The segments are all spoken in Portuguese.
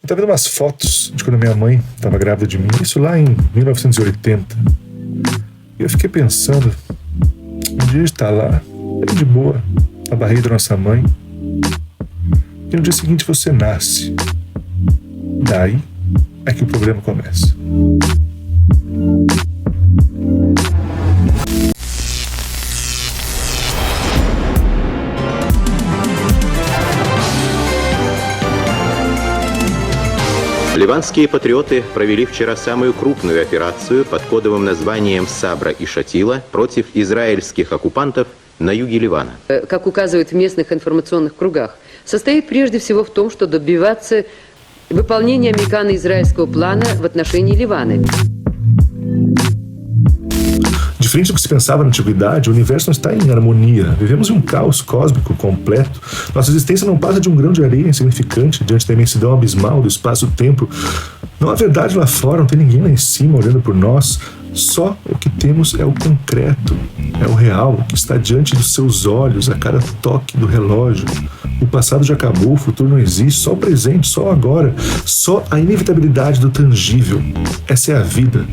Eu tava vendo umas fotos de quando minha mãe estava grávida de mim, isso lá em 1980. E eu fiquei pensando, um dia está lá, bem de boa, na barriga da nossa mãe, e no dia seguinte você nasce. Daí é que o problema começa. Ливанские патриоты провели вчера самую крупную операцию под кодовым названием «Сабра и Шатила» против израильских оккупантов на юге Ливана. Как указывают в местных информационных кругах, состоит прежде всего в том, что добиваться выполнения американо-израильского плана в отношении Ливана. Diferente do que se pensava na antiguidade, o universo não está em harmonia. Vivemos em um caos cósmico completo. Nossa existência não passa de um grão de areia insignificante diante da imensidão abismal do espaço-tempo. Não há verdade lá fora, não tem ninguém lá em cima olhando por nós. Só o que temos é o concreto, é o real, o que está diante dos seus olhos a cada toque do relógio. O passado já acabou, o futuro não existe, só o presente, só o agora, só a inevitabilidade do tangível. Essa é a vida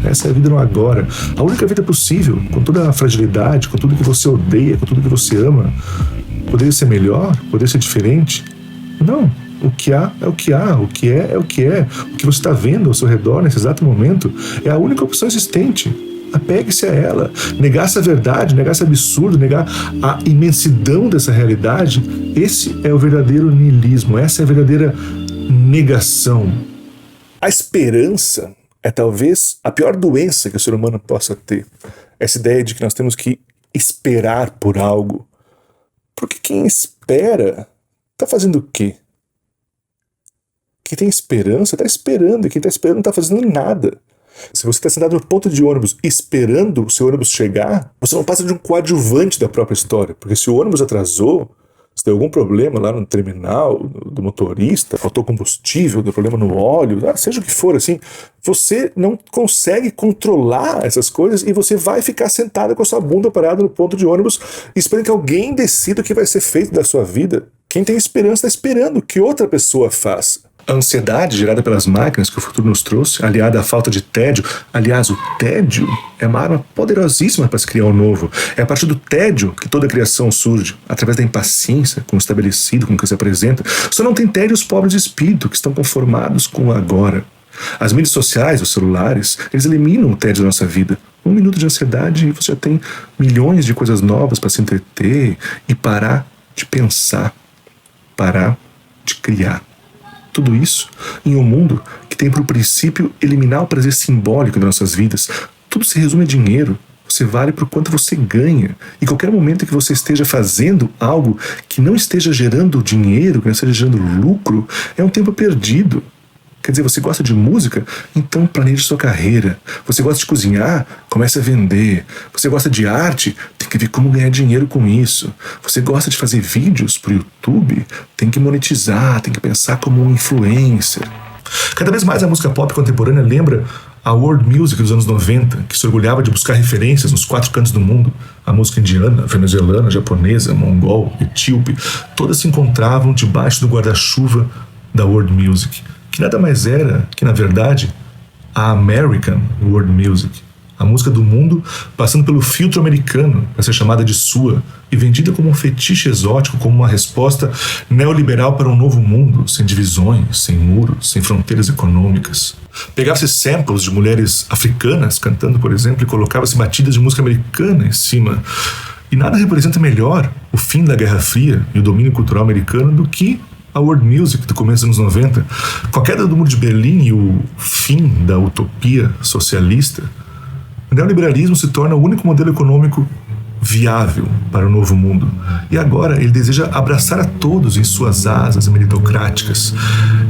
no agora. A única vida possível, com toda a fragilidade, com tudo que você odeia, com tudo que você ama. Poderia ser melhor? Poderia ser diferente? Não. O que há é o que há, o que é o que é. O que você está vendo ao seu redor nesse exato momento é a única opção existente. Apegue-se a ela. Negar essa verdade, negar esse absurdo, negar a imensidão dessa realidade, esse é o verdadeiro niilismo, essa é a verdadeira negação. A esperança é talvez a pior doença que o ser humano possa ter. Essa ideia de que nós temos que esperar por algo. Porque quem espera está fazendo o quê? Quem tem esperança está esperando, e quem está esperando não está fazendo nada. Se você está sentado no ponto de ônibus esperando o seu ônibus chegar, você não passa de um coadjuvante da própria história, porque se o ônibus atrasou, se deu algum problema lá no terminal do motorista, faltou combustível, deu problema no óleo, seja o que for, assim, você não consegue controlar essas coisas e você vai ficar sentado com a sua bunda parada no ponto de ônibus esperando que alguém decida o que vai ser feito da sua vida. Quem tem esperança está esperando que outra pessoa faça. A ansiedade gerada pelas máquinas que o futuro nos trouxe, aliada à falta de tédio, aliás, o tédio é uma arma poderosíssima para se criar o novo. É a partir do tédio que toda a criação surge, através da impaciência com o estabelecido, com o que se apresenta. Só não tem tédio os pobres de espírito, que estão conformados com o agora. As mídias sociais, os celulares, eles eliminam o tédio da nossa vida. 1 minuto de ansiedade e você já tem milhões de coisas novas para se entreter e parar de pensar, parar de criar. Tudo isso em um mundo que tem por princípio eliminar o prazer simbólico das nossas vidas. Tudo se resume a dinheiro. Você vale por quanto você ganha. E qualquer momento que você esteja fazendo algo que não esteja gerando dinheiro, que não esteja gerando lucro, é um tempo perdido. Quer dizer, você gosta de música? Então planeje sua carreira. Você gosta de cozinhar? Comece a vender. Você gosta de arte? Tem que ver como ganhar dinheiro com isso. Você gosta de fazer vídeos pro YouTube? Tem que monetizar, tem que pensar como um influencer. Cada vez mais a música pop contemporânea lembra a world music dos anos 90, que se orgulhava de buscar referências nos 4 cantos do mundo. A música indiana, venezuelana, japonesa, mongol, etíope, todas se encontravam debaixo do guarda-chuva da world music, que nada mais era que, na verdade, a American World Music, a música do mundo passando pelo filtro americano para ser chamada de sua e vendida como um fetiche exótico, como uma resposta neoliberal para um novo mundo, sem divisões, sem muros, sem fronteiras econômicas. Pegava-se samples de mulheres africanas cantando, por exemplo, e colocava-se batidas de música americana em cima. E nada representa melhor o fim da Guerra Fria e o domínio cultural americano do que a world music do começo dos anos 90. Com a queda do Muro de Berlim e o fim da utopia socialista, o neoliberalismo se torna o único modelo econômico viável para o novo mundo. E agora ele deseja abraçar a todos em suas asas meritocráticas.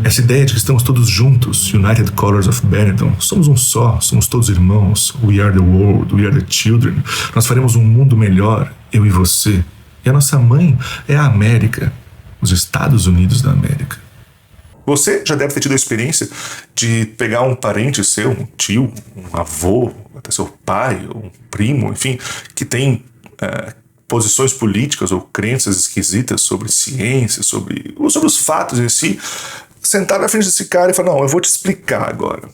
Essa ideia de que estamos todos juntos, United Colors of Benetton, somos um só, somos todos irmãos, we are the world, we are the children, nós faremos um mundo melhor, eu e você. E a nossa mãe é a América, os Estados Unidos da América. Você já deve ter tido a experiência de pegar um parente seu, um tio, um avô, até seu pai, um primo, enfim, que tem posições políticas ou crenças esquisitas sobre ciência, sobre os fatos em si, sentar na frente desse cara e falar, não, eu vou te explicar agora.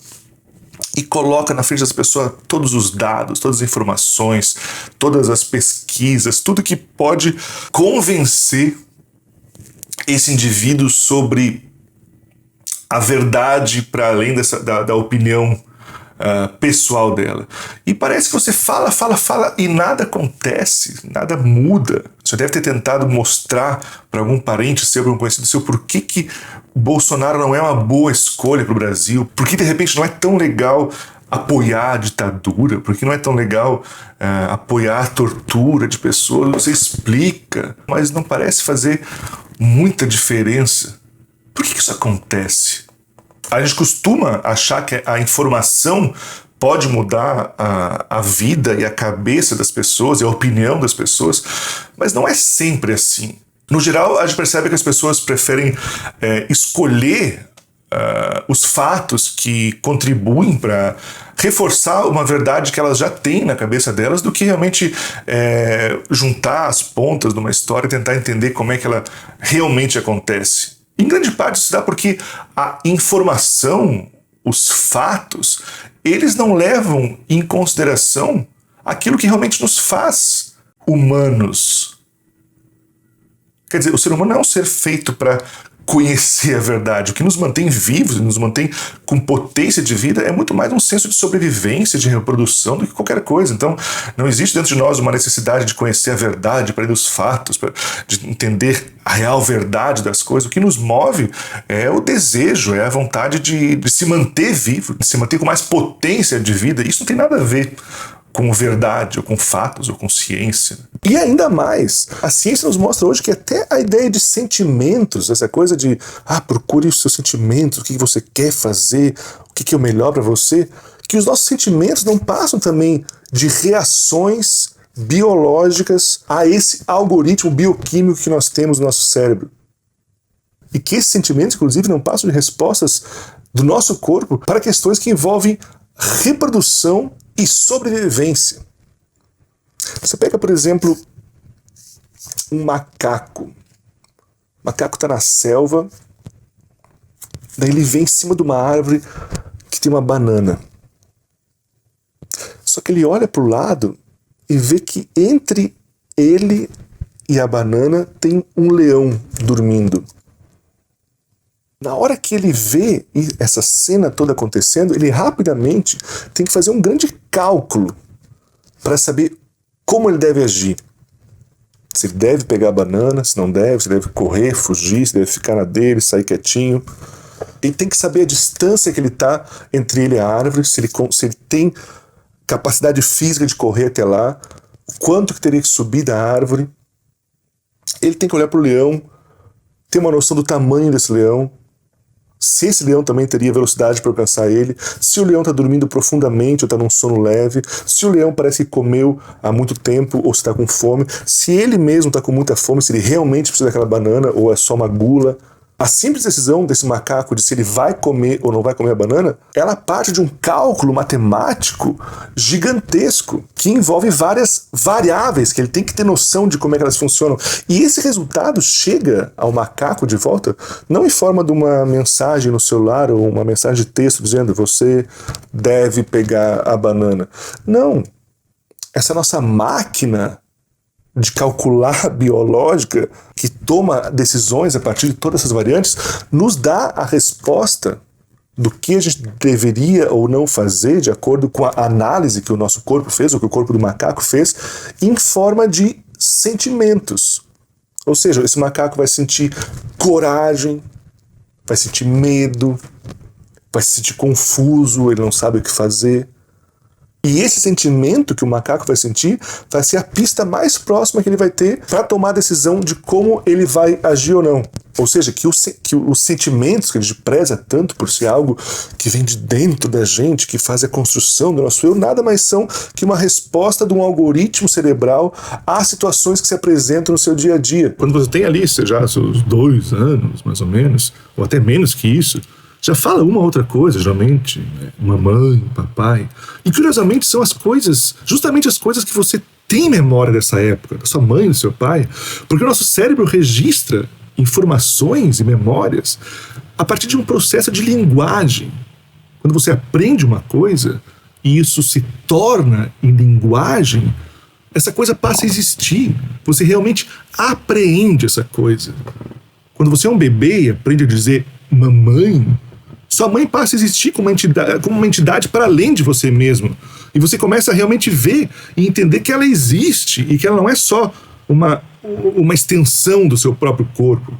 E coloca na frente das pessoas todos os dados, todas as informações, todas as pesquisas, tudo que pode convencer esse indivíduo sobre a verdade para além da opinião pessoal dela. E parece que você fala e nada acontece, nada muda. Você deve ter tentado mostrar para algum parente seu, para um conhecido seu, por que Bolsonaro não é uma boa escolha para o Brasil, por que de repente não é tão legal apoiar a ditadura, por que não é tão legal apoiar a tortura de pessoas. Você explica, mas não parece fazer muita diferença. Por que isso acontece? A gente costuma achar que a informação pode mudar a vida e a cabeça das pessoas e a opinião das pessoas, mas não é sempre assim. No geral, a gente percebe que as pessoas preferem escolher os fatos que contribuem para reforçar uma verdade que elas já têm na cabeça delas do que realmente juntar as pontas de uma história e tentar entender como é que ela realmente acontece. Em grande parte isso dá porque a informação, os fatos, eles não levam em consideração aquilo que realmente nos faz humanos. Quer dizer, o ser humano não é um ser feito para conhecer a verdade. O que nos mantém vivos e nos mantém com potência de vida é muito mais um senso de sobrevivência, de reprodução do que qualquer coisa. Então, não existe dentro de nós uma necessidade de conhecer a verdade, para ir dos fatos, de entender a real verdade das coisas. O que nos move é o desejo, é a vontade de se manter vivo, de se manter com mais potência de vida. Isso não tem nada a ver com verdade, ou com fatos, ou com ciência. E ainda mais, a ciência nos mostra hoje que até a ideia de sentimentos, essa coisa de procure os seus sentimentos, o que você quer fazer, o que é o melhor para você, que os nossos sentimentos não passam também de reações biológicas a esse algoritmo bioquímico que nós temos no nosso cérebro. E que esses sentimentos, inclusive, não passam de respostas do nosso corpo para questões que envolvem reprodução e sobrevivência. Você pega, por exemplo, um macaco. O macaco está na selva, daí ele vem em cima de uma árvore que tem uma banana. Só que ele olha para o lado e vê que entre ele e a banana tem um leão dormindo. Na hora que ele vê essa cena toda acontecendo, ele rapidamente tem que fazer um grande cálculo para saber como ele deve agir. Se ele deve pegar a banana, se não deve, se deve correr, fugir, se deve ficar na dele, sair quietinho. Ele tem que saber a distância que ele está entre ele e a árvore, se ele tem capacidade física de correr até lá, quanto que teria que subir da árvore. Ele tem que olhar para o leão, ter uma noção do tamanho desse leão, se esse leão também teria velocidade para alcançar ele, se o leão está dormindo profundamente ou está num sono leve, se o leão parece que comeu há muito tempo ou se está com fome, se ele mesmo está com muita fome, se ele realmente precisa daquela banana ou é só uma gula. A simples decisão desse macaco de se ele vai comer ou não vai comer a banana, ela parte de um cálculo matemático gigantesco que envolve várias variáveis que ele tem que ter noção de como é que elas funcionam. E esse resultado chega ao macaco de volta não em forma de uma mensagem no celular ou uma mensagem de texto dizendo você deve pegar a banana. Não. Essa nossa máquina de calcular biológica, que toma decisões a partir de todas essas variantes, nos dá a resposta do que a gente deveria ou não fazer de acordo com a análise que o nosso corpo fez, ou que o corpo do macaco fez, em forma de sentimentos. Ou seja, esse macaco vai sentir coragem, vai sentir medo, vai se sentir confuso, ele não sabe o que fazer. E esse sentimento que o macaco vai sentir vai ser a pista mais próxima que ele vai ter para tomar a decisão de como ele vai agir ou não. Ou seja, que os sentimentos que a gente preza tanto por ser algo que vem de dentro da gente, que faz a construção do nosso eu, nada mais são que uma resposta de um algoritmo cerebral às situações que se apresentam no seu dia a dia. Quando você tem ali, já seus 2 anos, mais ou menos, ou até menos que isso, já fala uma outra coisa, geralmente, né? Mamãe, papai. E curiosamente são as coisas, justamente as coisas que você tem memória dessa época, da sua mãe, do seu pai, porque o nosso cérebro registra informações e memórias a partir de um processo de linguagem. Quando você aprende uma coisa e isso se torna em linguagem, essa coisa passa a existir. Você realmente apreende essa coisa. Quando você é um bebê e aprende a dizer mamãe, sua mãe passa a existir como uma entidade para além de você mesmo. E você começa a realmente ver e entender que ela existe e que ela não é só uma extensão do seu próprio corpo.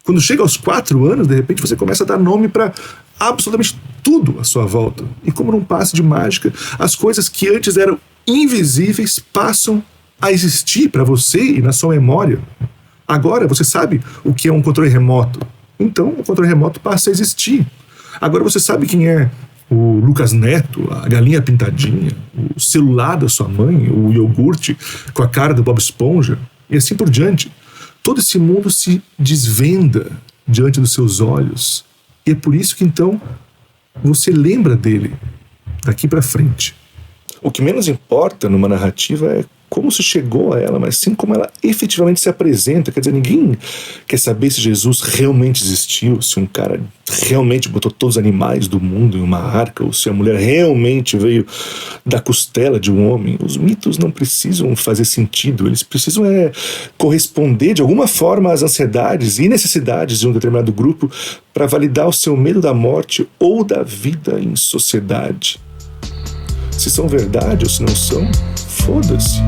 Quando chega aos 4 anos, de repente você começa a dar nome para absolutamente tudo à sua volta. E como num passe de mágica, as coisas que antes eram invisíveis passam a existir para você e na sua memória. Agora você sabe o que é um controle remoto. Então o controle remoto passa a existir. Agora você sabe quem é o Lucas Neto, a galinha pintadinha, o celular da sua mãe, o iogurte com a cara do Bob Esponja, e assim por diante. Todo esse mundo se desvenda diante dos seus olhos. E é por isso que então você lembra dele daqui para frente. O que menos importa numa narrativa é como se chegou a ela, mas sim como ela efetivamente se apresenta. Quer dizer, ninguém quer saber se Jesus realmente existiu, se um cara realmente botou todos os animais do mundo em uma arca, ou se a mulher realmente veio da costela de um homem. Os mitos não precisam fazer sentido, eles precisam corresponder de alguma forma às ansiedades e necessidades de um determinado grupo para validar o seu medo da morte ou da vida em sociedade. Se são verdade ou se não são, foda-se.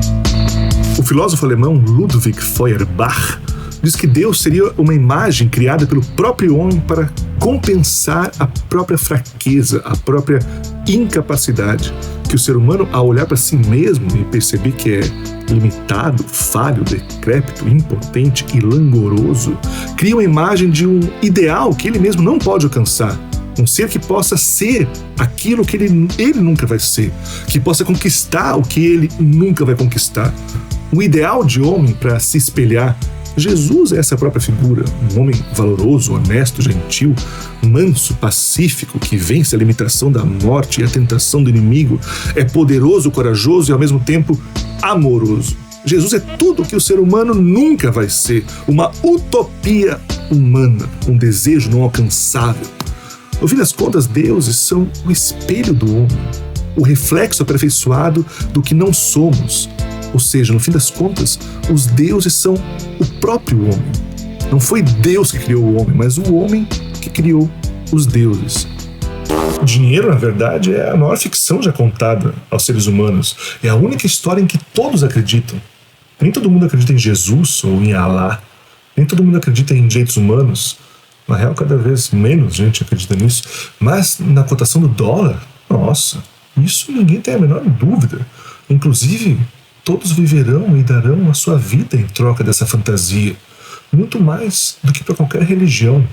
O filósofo alemão Ludwig Feuerbach diz que Deus seria uma imagem criada pelo próprio homem para compensar a própria fraqueza, a própria incapacidade. Que o ser humano, ao olhar para si mesmo e perceber que é limitado, falho, decrépito, impotente e langoroso, cria uma imagem de um ideal que ele mesmo não pode alcançar. Um ser que possa ser aquilo que ele nunca vai ser, que possa conquistar o que ele nunca vai conquistar. Um ideal de homem para se espelhar. Jesus é essa própria figura, um homem valoroso, honesto, gentil, manso, pacífico, que vence a limitação da morte e a tentação do inimigo, é poderoso, corajoso e ao mesmo tempo amoroso. Jesus é tudo o que o ser humano nunca vai ser, uma utopia humana, um desejo não alcançável. No fim das contas, deuses são o espelho do homem, o reflexo aperfeiçoado do que não somos. Ou seja, no fim das contas, os deuses são o próprio homem. Não foi Deus que criou o homem, mas o homem que criou os deuses. O dinheiro, na verdade, é a maior ficção já contada aos seres humanos. É a única história em que todos acreditam. Nem todo mundo acredita em Jesus ou em Alá. Nem todo mundo acredita em direitos humanos. Na real, cada vez menos gente acredita nisso. Mas na cotação do dólar, nossa, isso ninguém tem a menor dúvida. Inclusive, todos viverão e darão a sua vida em troca dessa fantasia. Muito mais do que para qualquer religião.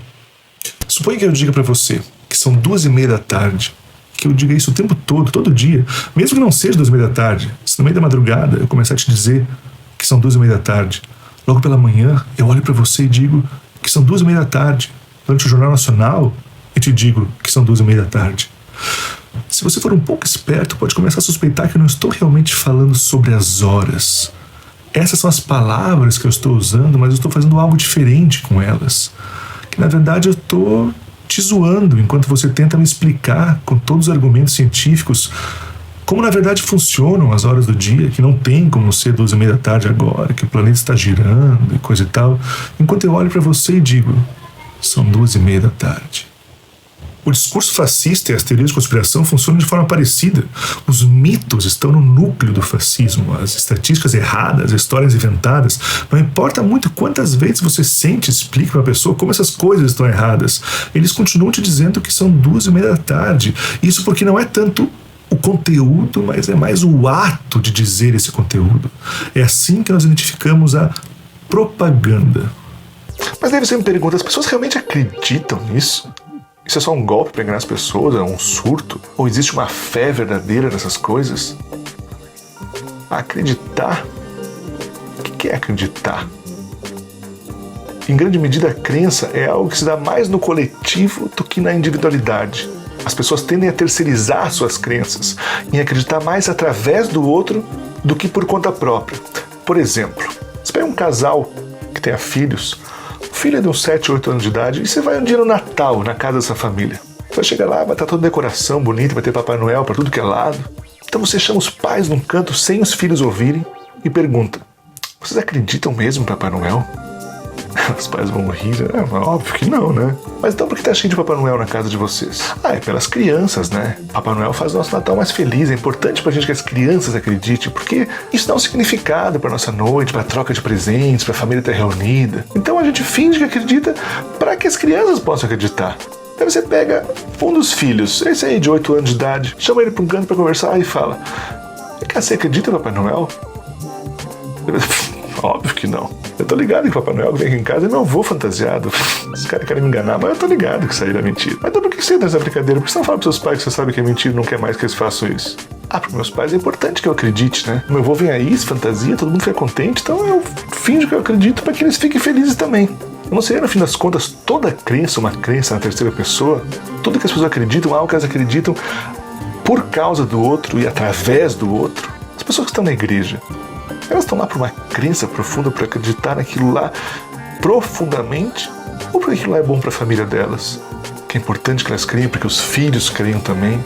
Suponha que eu diga para você que são 2:30 da tarde. Que eu diga isso o tempo todo, todo dia. Mesmo que não seja 2:30 da tarde. Se no meio da madrugada eu começar a te dizer que são 2:30 da tarde. Logo pela manhã, eu olho para você e digo que são 2:30 da tarde. Durante o Jornal Nacional, eu te digo que são 2:30 da tarde. Se você for um pouco esperto, pode começar a suspeitar que eu não estou realmente falando sobre as horas. Essas são as palavras que eu estou usando, mas eu estou fazendo algo diferente com elas. Que na verdade eu estou te zoando enquanto você tenta me explicar com todos os argumentos científicos como na verdade funcionam as horas do dia, que não tem como ser 2:30 da tarde agora, que o planeta está girando e coisa e tal. Enquanto eu olho para você e digo, são 2:30 da tarde. O discurso fascista e as teorias de conspiração funcionam de forma parecida. Os mitos estão no núcleo do fascismo, as estatísticas erradas, as histórias inventadas. Não importa muito quantas vezes você sente e explica para uma pessoa como essas coisas estão erradas. Eles continuam te dizendo que são 2:30 da tarde. Isso porque não é tanto o conteúdo, mas é mais o ato de dizer esse conteúdo. É assim que nós identificamos a propaganda. Mas daí você me pergunta, as pessoas realmente acreditam nisso? Isso é só um golpe para enganar as pessoas? É um surto? Ou existe uma fé verdadeira nessas coisas? Acreditar? O que é acreditar? Em grande medida, a crença é algo que se dá mais no coletivo do que na individualidade. As pessoas tendem a terceirizar suas crenças, em acreditar mais através do outro do que por conta própria. Por exemplo, se pega um casal que tenha filhos, filho é de uns 7, 8 anos de idade, e você vai um dia no Natal, na casa dessa família. Você vai chegar lá, vai estar toda decoração bonita, vai ter Papai Noel para tudo que é lado. Então você chama os pais num canto sem os filhos ouvirem e pergunta: vocês acreditam mesmo em Papai Noel? Os pais vão rir, óbvio que não, né? Mas então por que tá cheio de Papai Noel na casa de vocês? É pelas crianças, né? Papai Noel faz o nosso Natal mais feliz, é importante pra gente que as crianças acreditem, porque isso dá um significado pra nossa noite, pra troca de presentes, pra família estar reunida. Então a gente finge que acredita pra que as crianças possam acreditar. Aí você pega um dos filhos, esse aí de 8 anos de idade, chama ele pra um canto pra conversar e fala: você acredita em Papai Noel? Óbvio que não. Eu tô ligado que o Papai Noel vem aqui em casa e meu avô fantasiado. Os caras querem me enganar, mas eu tô ligado que isso aí é mentira. Mas então por que você entra nessa brincadeira? Por que você não fala pros seus pais que você sabe que é mentira e não quer mais que eles façam isso? Porque meus pais é importante que eu acredite, né? Meu avô vem aí, se fantasia, todo mundo fica contente, então eu finjo que eu acredito pra que eles fiquem felizes também. Eu não sei, no fim das contas, toda crença, uma crença na terceira pessoa, tudo que as pessoas acreditam, algo que elas acreditam por causa do outro e através do outro. As pessoas que estão na igreja, elas estão lá por uma crença profunda, para acreditar naquilo lá profundamente, ou porque aquilo lá é bom para a família delas? Que é importante que elas creiam porque os filhos creiam também,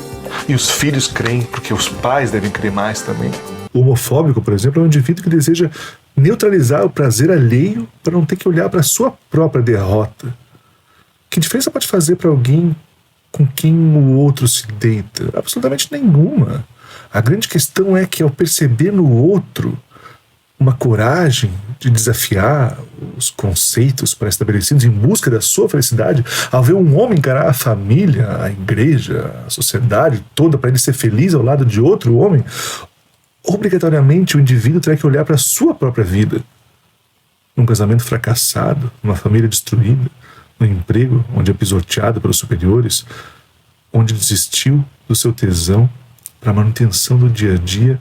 e os filhos creem porque os pais devem crer mais também. O homofóbico, por exemplo, é um indivíduo que deseja neutralizar o prazer alheio para não ter que olhar para a sua própria derrota. Que diferença pode fazer para alguém com quem o outro se deita? Absolutamente nenhuma. A grande questão é que ao perceber no outro uma coragem de desafiar os conceitos pré-estabelecidos em busca da sua felicidade, ao ver um homem encarar a família, a igreja, a sociedade toda para ele ser feliz ao lado de outro homem, obrigatoriamente o indivíduo terá que olhar para a sua própria vida. Num casamento fracassado, numa família destruída, num emprego onde é pisoteado pelos superiores, onde desistiu do seu tesão para a manutenção do dia a dia,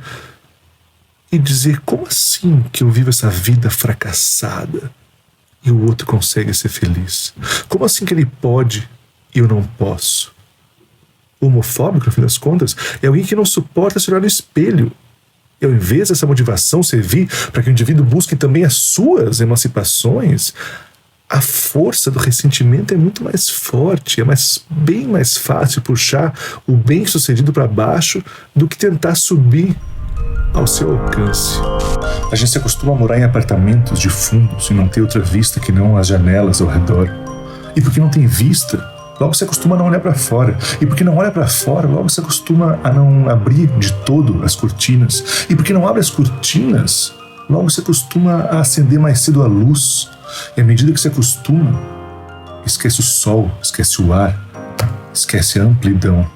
e dizer: como assim que eu vivo essa vida fracassada e o outro consegue ser feliz? Como assim que ele pode e eu não posso? O homofóbico, no fim das contas, é alguém que não suporta se olhar no espelho. E ao invés dessa motivação servir para que o indivíduo busque também as suas emancipações, a força do ressentimento é muito mais forte, bem mais fácil puxar o bem-sucedido para baixo do que tentar subir ao seu alcance. A gente se acostuma a morar em apartamentos de fundos e não ter outra vista que não as janelas ao redor. E porque não tem vista, logo se acostuma a não olhar para fora. E porque não olha para fora, logo se acostuma a não abrir de todo as cortinas. E porque não abre as cortinas, logo se acostuma a acender mais cedo a luz. E à medida que se acostuma, esquece o sol, esquece o ar, esquece a amplidão.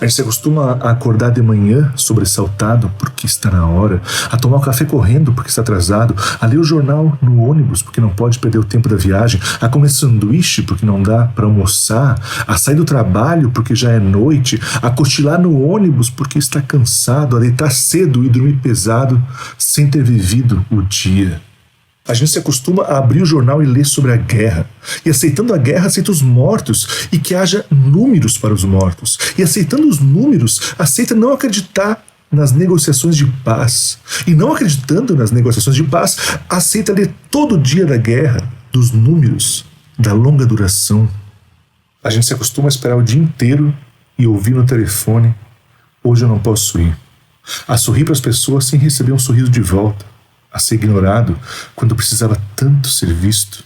A gente se acostuma a acordar de manhã sobressaltado porque está na hora, a tomar o café correndo porque está atrasado, a ler o jornal no ônibus porque não pode perder o tempo da viagem, a comer sanduíche porque não dá para almoçar, a sair do trabalho porque já é noite, a cochilar no ônibus porque está cansado, a deitar cedo e dormir pesado sem ter vivido o dia. A gente se acostuma a abrir o jornal e ler sobre a guerra. E aceitando a guerra, aceita os mortos e que haja números para os mortos. E aceitando os números, aceita não acreditar nas negociações de paz. E não acreditando nas negociações de paz, aceita ler todo o dia da guerra, dos números, da longa duração. A gente se acostuma a esperar o dia inteiro e ouvir no telefone: hoje eu não posso ir. A sorrir para as pessoas sem receber um sorriso de volta. A ser ignorado quando precisava tanto ser visto.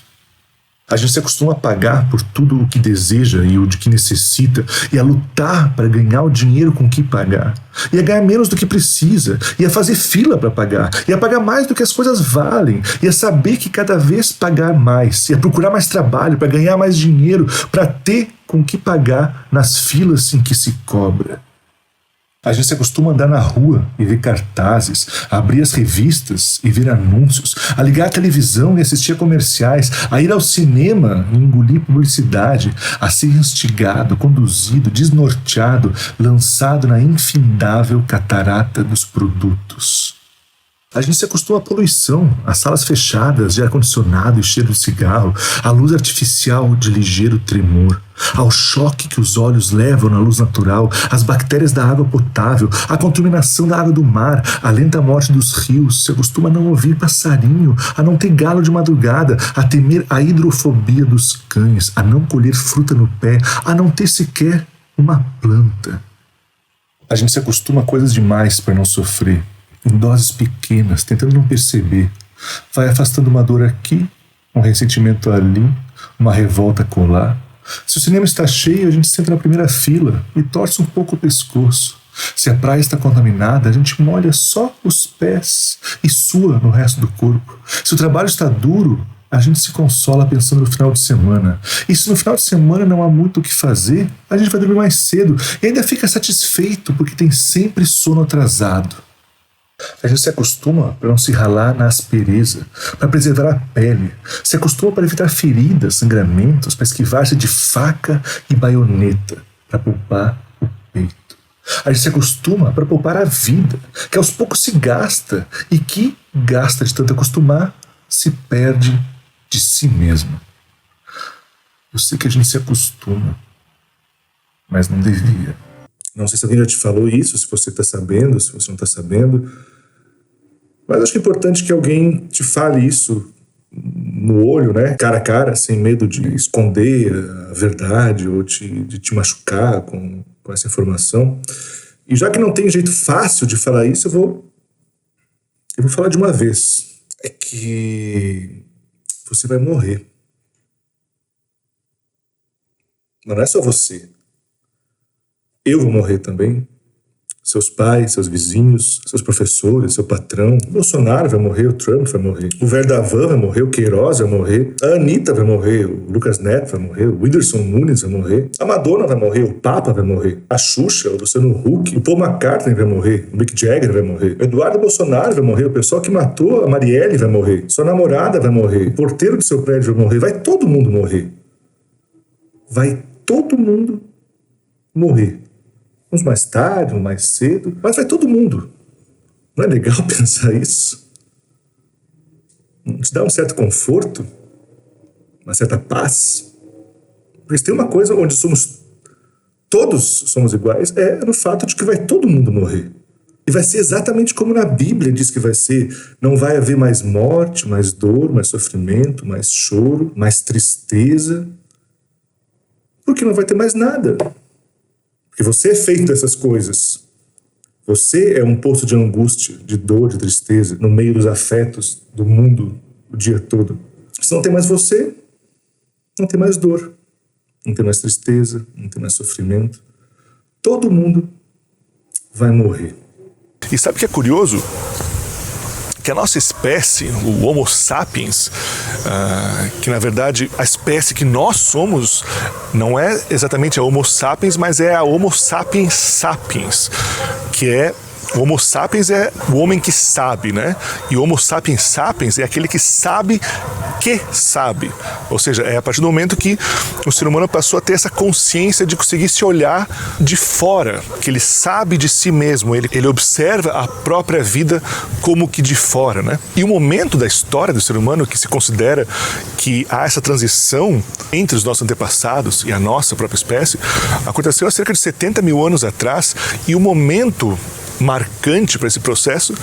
A gente se acostuma a pagar por tudo o que deseja e o de que necessita, e a lutar para ganhar o dinheiro com que pagar, e a ganhar menos do que precisa, e a fazer fila para pagar, e a pagar mais do que as coisas valem, e a saber que cada vez pagar mais, e a procurar mais trabalho para ganhar mais dinheiro, para ter com que pagar nas filas em que se cobra. A gente se acostuma a andar na rua e ver cartazes, a abrir as revistas e ver anúncios, a ligar a televisão e assistir a comerciais, a ir ao cinema e engolir publicidade, a ser instigado, conduzido, desnorteado, lançado na infindável catarata dos produtos. A gente se acostuma à poluição, às salas fechadas de ar-condicionado e cheiro de cigarro, à luz artificial de ligeiro tremor, ao choque que os olhos levam na luz natural, às bactérias da água potável, à contaminação da água do mar, à lenta morte dos rios. Se acostuma a não ouvir passarinho, a não ter galo de madrugada, a temer a hidrofobia dos cães, a não colher fruta no pé, a não ter sequer uma planta. A gente se acostuma a coisas demais para não sofrer, em doses pequenas, tentando não perceber. Vai afastando uma dor aqui, um ressentimento ali, uma revolta colar. Se o cinema está cheio, a gente senta na primeira fila e torce um pouco o pescoço. Se a praia está contaminada, a gente molha só os pés e sua no resto do corpo. Se o trabalho está duro, a gente se consola pensando no final de semana. E se no final de semana não há muito o que fazer, a gente vai dormir mais cedo e ainda fica satisfeito porque tem sempre sono atrasado. A gente se acostuma para não se ralar na aspereza, para preservar a pele. Se acostuma para evitar feridas, sangramentos, para esquivar-se de faca e baioneta, para poupar o peito. A gente se acostuma para poupar a vida, que aos poucos se gasta e que gasta de tanto acostumar, se perde de si mesma. Eu sei que a gente se acostuma, mas não devia. Não sei se alguém já te falou isso, se você está sabendo, se você não está sabendo. Mas acho que é importante que alguém te fale isso no olho, né? Cara a cara, sem medo de esconder a verdade ou de te machucar com essa informação. E já que não tem jeito fácil de falar isso, eu vou falar de uma vez. É que você vai morrer. Mas não é só você. Eu vou morrer também. Seus pais, seus vizinhos, seus professores, seu patrão. O Bolsonaro vai morrer, o Trump vai morrer. O Verdavan vai morrer, o Queiroz vai morrer. A Anitta vai morrer, o Lucas Neto vai morrer. O Whindersson Nunes vai morrer. A Madonna vai morrer, o Papa vai morrer. A Xuxa, o Luciano Huck, o Paul McCartney vai morrer. O Mick Jagger vai morrer. O Eduardo Bolsonaro vai morrer. O pessoal que matou a Marielle vai morrer. Sua namorada vai morrer. O porteiro do seu prédio vai morrer. Vai todo mundo morrer. Vai todo mundo morrer. Uns mais tarde, uns mais cedo, mas vai todo mundo. Não é legal pensar isso? Não te dá um certo conforto? Uma certa paz? Porque se tem uma coisa onde todos somos iguais, é no fato de que vai todo mundo morrer. E vai ser exatamente como na Bíblia diz que vai ser. Não vai haver mais morte, mais dor, mais sofrimento, mais choro, mais tristeza. Porque não vai ter mais nada. Porque você é feito dessas coisas. Você é um poço de angústia, de dor, de tristeza, no meio dos afetos do mundo o dia todo. Se não tem mais você, não tem mais dor, não tem mais tristeza, não tem mais sofrimento. Todo mundo vai morrer. E sabe o que é curioso? Que a nossa espécie, o Homo sapiens, que na verdade a espécie que nós somos não é exatamente a Homo sapiens, mas é a Homo sapiens sapiens, que é o Homo sapiens é o homem que sabe, né? E o Homo sapiens sapiens é aquele que sabe que sabe. Ou seja, é a partir do momento que o ser humano passou a ter essa consciência de conseguir se olhar de fora, que ele sabe de si mesmo, ele observa a própria vida como que de fora, né? E o momento da história do ser humano que se considera que há essa transição entre os nossos antepassados e a nossa própria espécie, aconteceu há cerca de 70 mil anos atrás, e o momento marcante para esse processo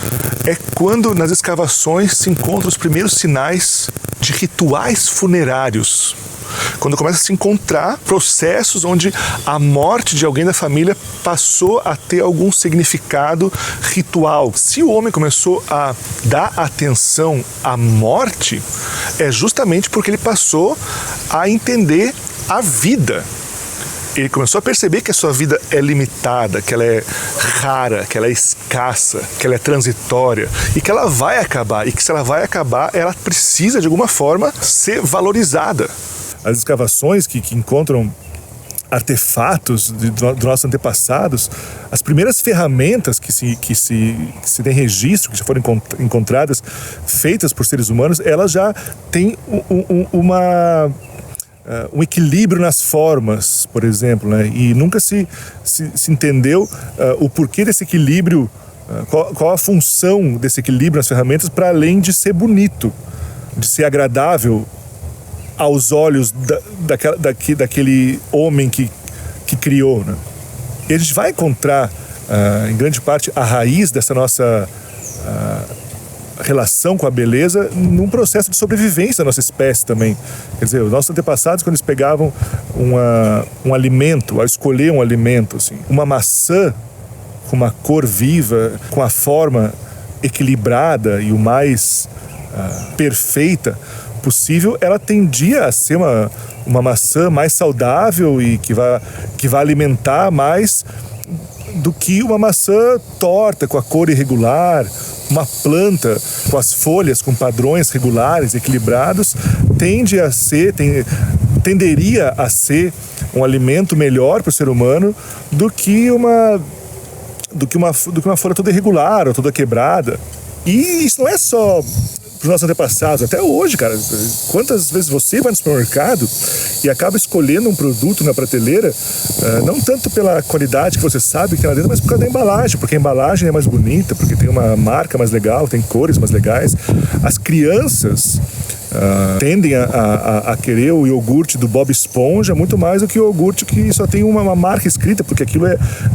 é quando nas escavações se encontram os primeiros sinais de rituais funerários. Quando começa a se encontrar processos onde a morte de alguém da família passou a ter algum significado ritual. Se o homem começou a dar atenção à morte, é justamente porque ele passou a entender a vida. Ele começou a perceber que a sua vida é limitada, que ela é rara, que ela é escassa, que ela é transitória e que ela vai acabar. E que se ela vai acabar, ela precisa de alguma forma ser valorizada. As escavações que encontram artefatos dos nossos antepassados, as primeiras ferramentas que se tem registro, que já foram encontradas, feitas por seres humanos, elas já têm um equilíbrio nas formas, por exemplo, né? E nunca se entendeu o porquê desse equilíbrio Qual a função desse equilíbrio nas ferramentas para além de ser bonito, de ser agradável aos olhos daquele homem que criou, né? E a gente vai encontrar, em grande parte, a raiz dessa nossa relação com a beleza num processo de sobrevivência da nossa espécie também. Quer dizer, os nossos antepassados, quando eles pegavam um alimento, ao escolher um alimento, assim, uma maçã com uma cor viva, com a forma equilibrada e o mais perfeita possível, ela tendia a ser uma maçã mais saudável e que vai alimentar mais do que uma maçã torta, com a cor irregular. Uma planta com as folhas com padrões regulares, equilibrados, tenderia a ser um alimento melhor para o ser humano do que uma folha toda irregular ou toda quebrada. E isso não é só para os nossos antepassados, até hoje, cara. Quantas vezes você vai no supermercado e acaba escolhendo um produto na prateleira, não tanto pela qualidade que você sabe que tem lá dentro, mas por causa da embalagem, porque a embalagem é mais bonita, porque tem uma marca mais legal, tem cores mais legais. As crianças tendem a querer o iogurte do Bob Esponja muito mais do que o iogurte que só tem uma marca escrita, porque aquilo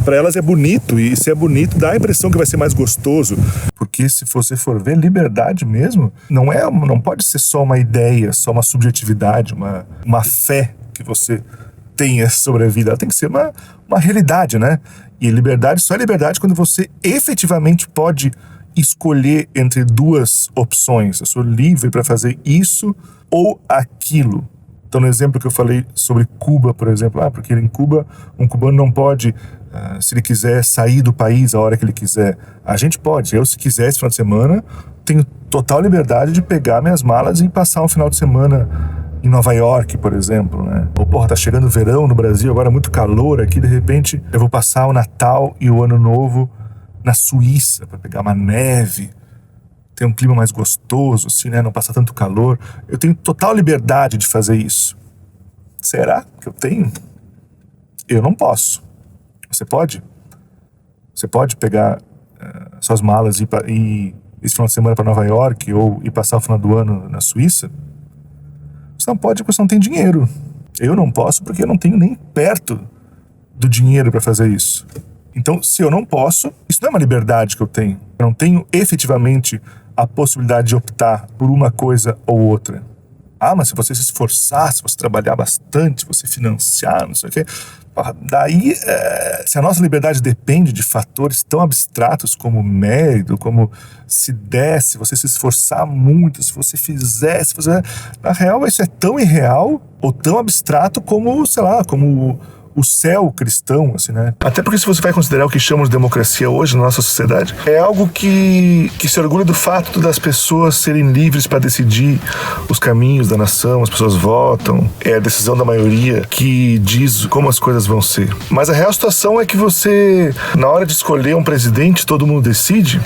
para elas é bonito, e se é bonito dá a impressão que vai ser mais gostoso. Porque se você for ver, liberdade mesmo não pode ser só uma ideia, só uma subjetividade, uma fé que você tenha sobre a vida. Ela tem que ser uma realidade, né? E liberdade só é liberdade quando você efetivamente pode escolher entre duas opções. Eu sou livre para fazer isso ou aquilo. Então, no exemplo que eu falei sobre Cuba, por exemplo, porque em Cuba um cubano não pode, se ele quiser, sair do país a hora que ele quiser. A gente pode. Eu, se quiser, esse final de semana, tenho total liberdade de pegar minhas malas e passar um final de semana em Nova York, por exemplo, né? Ou, tá chegando o verão no Brasil, agora muito calor aqui, de repente eu vou passar o Natal e o Ano Novo na Suíça, para pegar uma neve, ter um clima mais gostoso, assim, né? Não passar tanto calor. Eu tenho total liberdade de fazer isso. Será que eu tenho? Eu não posso. Você pode? Você pode pegar suas malas e ir esse final de semana para Nova York ou ir passar o final do ano na Suíça? Você não pode porque você não tem dinheiro. Eu não posso porque eu não tenho nem perto do dinheiro para fazer isso. Então, se eu não posso, isso não é uma liberdade que eu tenho. Eu não tenho efetivamente a possibilidade de optar por uma coisa ou outra. Mas se você se esforçar, se você trabalhar bastante, se você financiar, não sei o quê. Daí, se a nossa liberdade depende de fatores tão abstratos como mérito, como se você se esforçar muito, se você fizer, na real, isso é tão irreal ou tão abstrato como, sei lá, como o céu cristão, assim, né? Até porque se você vai considerar o que chamamos de democracia hoje na nossa sociedade, é algo que se orgulha do fato das pessoas serem livres para decidir os caminhos da nação, as pessoas votam, é a decisão da maioria que diz como as coisas vão ser. Mas a real situação é que você, na hora de escolher um presidente, todo mundo decide,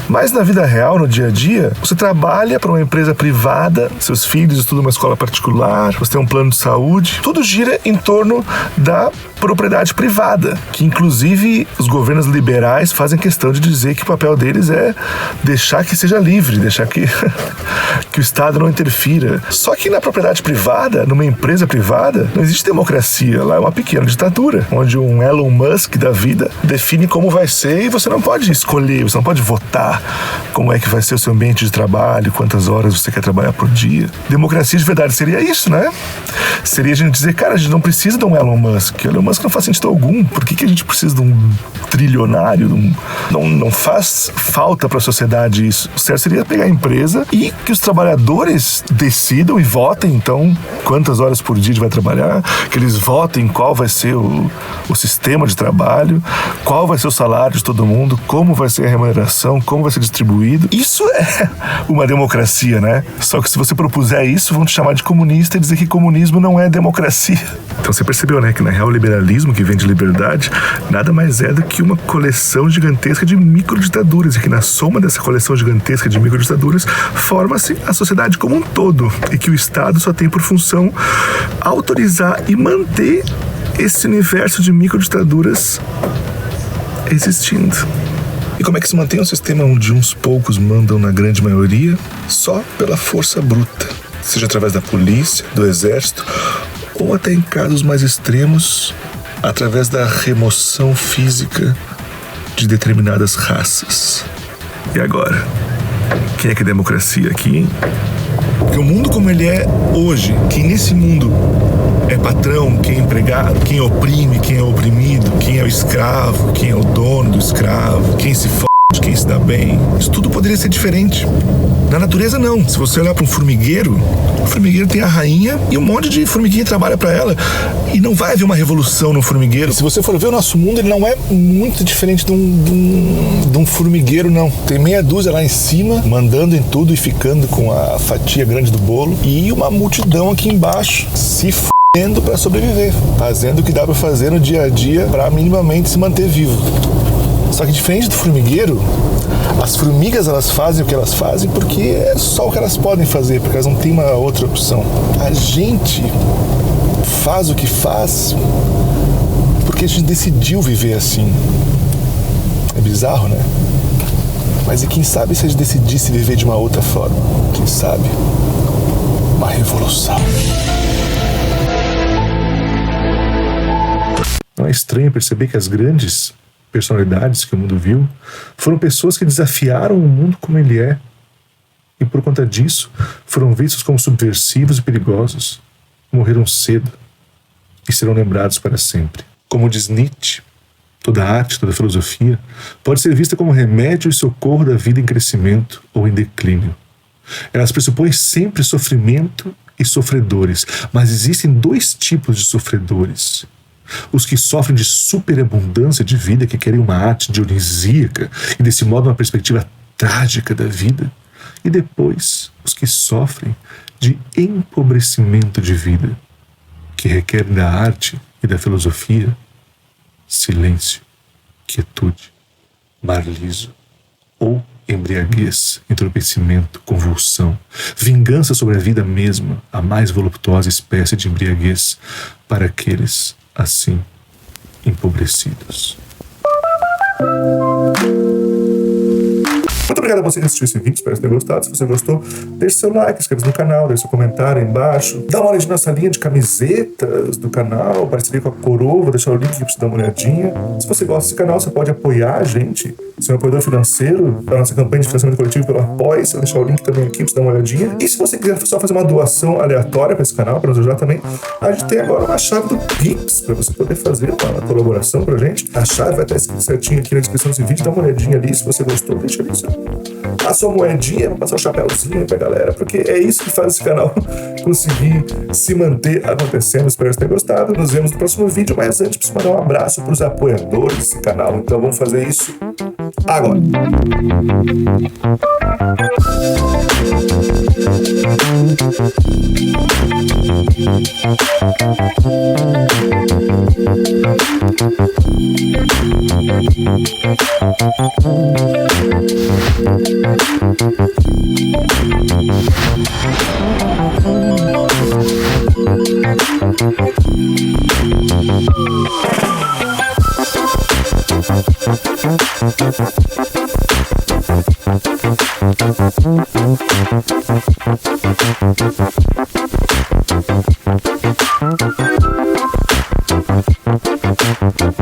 mas na vida real, no dia a dia, você trabalha para uma empresa privada, seus filhos estudam uma escola particular, você tem um plano de saúde, tudo gira em torno da propriedade privada, que inclusive os governos liberais fazem questão de dizer que o papel deles é deixar que seja livre, deixar que o Estado não interfira. Só que na propriedade privada, numa empresa privada, não existe democracia, lá é uma pequena ditadura, onde um Elon Musk da vida define como vai ser e você não pode escolher, você não pode votar como é que vai ser o seu ambiente de trabalho, quantas horas você quer trabalhar por dia. Democracia de verdade seria isso, né? Seria a gente dizer, cara, a gente não precisa de um Elon Musk. Elon Musk não faz sentido algum. Por que a gente precisa de um trilionário? Não faz falta para a sociedade isso. O certo seria pegar a empresa e que os trabalhadores decidam e votem, então, quantas horas por dia a gente vai trabalhar, que eles votem qual vai ser o sistema de trabalho, qual vai ser o salário de todo mundo, como vai ser a remuneração, como vai ser distribuído. Isso é uma democracia, né? Só que se você propuser isso, vão te chamar de comunista e dizer que comunismo não é democracia. Então você percebeu, né, que na real o liberalismo, que vem de liberdade, nada mais é do que uma coleção gigantesca de microditaduras, e que na soma dessa coleção gigantesca de microditaduras forma-se a sociedade como um todo, e que o Estado só tem por função autorizar e manter esse universo de microditaduras existindo. E como é que se mantém um sistema onde uns poucos mandam na grande maioria só pela força bruta, seja através da polícia, do exército, ou até em casos mais extremos, através da remoção física de determinadas raças? E agora? Quem é que é democracia aqui, hein? Porque o mundo como ele é hoje, quem nesse mundo é patrão, quem é empregado, quem oprime, quem é oprimido, quem é o escravo, quem é o dono do escravo, quem se fode, quem se dá bem, isso tudo poderia ser diferente. Na natureza não. Se você olhar para um formigueiro, o formigueiro tem a rainha e um monte de formiguinha trabalha para ela. E não vai haver uma revolução no formigueiro. Se você for ver o nosso mundo, ele não é muito diferente de um formigueiro, não. Tem meia dúzia lá em cima, mandando em tudo e ficando com a fatia grande do bolo. E uma multidão aqui embaixo, se fudendo para sobreviver. Fazendo o que dá para fazer no dia a dia para minimamente se manter vivo. Só que diferente do formigueiro, as formigas elas fazem o que elas fazem porque é só o que elas podem fazer, porque elas não têm uma outra opção. A gente faz o que faz porque a gente decidiu viver assim. É bizarro, né? Mas e quem sabe se a gente decidisse viver de uma outra forma? Quem sabe? Uma revolução. Não é estranho perceber que as grandes personalidades que o mundo viu foram pessoas que desafiaram o mundo como ele é e por conta disso foram vistos como subversivos e perigosos, morreram cedo e serão lembrados para sempre. Como diz Nietzsche, toda arte, toda filosofia pode ser vista como remédio e socorro da vida em crescimento ou em declínio. Elas pressupõem sempre sofrimento e sofredores, mas existem dois tipos de sofredores: os que sofrem de superabundância de vida, que querem uma arte dionisíaca e desse modo uma perspectiva trágica da vida, e depois os que sofrem de empobrecimento de vida, que requerem da arte e da filosofia silêncio, quietude, mar liso ou embriaguez, entorpecimento, convulsão, vingança sobre a vida mesma, a mais voluptuosa espécie de embriaguez para aqueles assim empobrecidos. Muito obrigado a você que assistiu esse vídeo, espero que tenha gostado. Se você gostou, deixe seu like, inscreva-se no canal, deixe seu comentário aí embaixo. Dá uma olhada na nossa linha de camisetas do canal, parceria com a Coroa, vou deixar o link aqui pra você dar uma olhadinha. Se você gosta desse canal, você pode apoiar a gente, ser um apoiador financeiro da nossa campanha de financiamento coletivo pelo Apoia-se. Vou deixar o link também aqui pra você dar uma olhadinha. E se você quiser só fazer uma doação aleatória para esse canal, para nos ajudar também, a gente tem agora uma chave do Pix para você poder fazer uma colaboração pra gente. A chave vai estar escrita certinho aqui na descrição desse vídeo, dá uma olhadinha ali. Se você gostou, deixa ali a sua moedinha, passar um chapéuzinho pra galera, porque é isso que faz esse canal conseguir se manter acontecendo. Espero que você tenha gostado. Nos vemos no próximo vídeo, mas antes preciso mandar um abraço pros apoiadores desse canal, então vamos fazer isso agora.